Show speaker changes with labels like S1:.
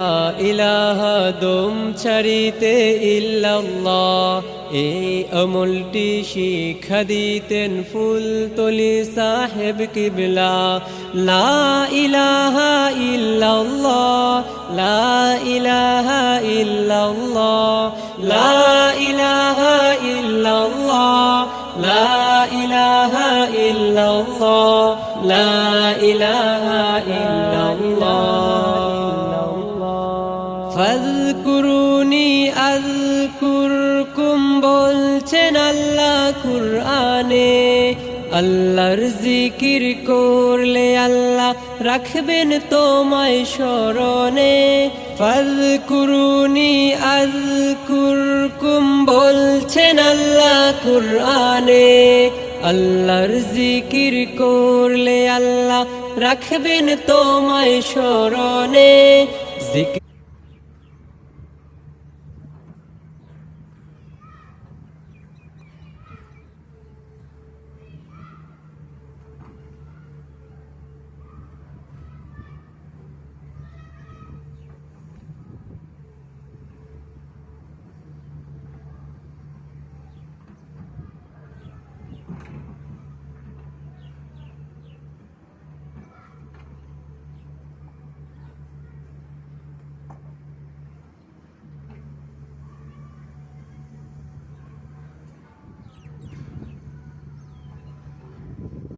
S1: লা ইলাহা দম ছাড়িতে ইল্লাল্লাহ, এই আমলটি শিক্ষা দিতেন ফুলতলি সাহেব কিবলা। লা ইলাহা ইল্লাল্লাহ, লা ইলাহা ইল্লাল্লাহ, লা ইলাহা ইল্লাল্লাহ, লা ইলাহা ইল্লাল্লাহ, লা ইলাহা ইল্লাল্লাহ। ফাযকুরুনি আযকুরকুম বলছেন আল্লাহ কুরআনে। আল্লাহর জিকির করলে আল্লাহ রাখবেন তোমায় স্মরণে। ফাযকুরুনি আযকুরকুম বলছেন আল্লাহ কুরআনে। আল্লাহর জিকির করলে আল্লাহ রাখবেন তোমায় স্মরণে।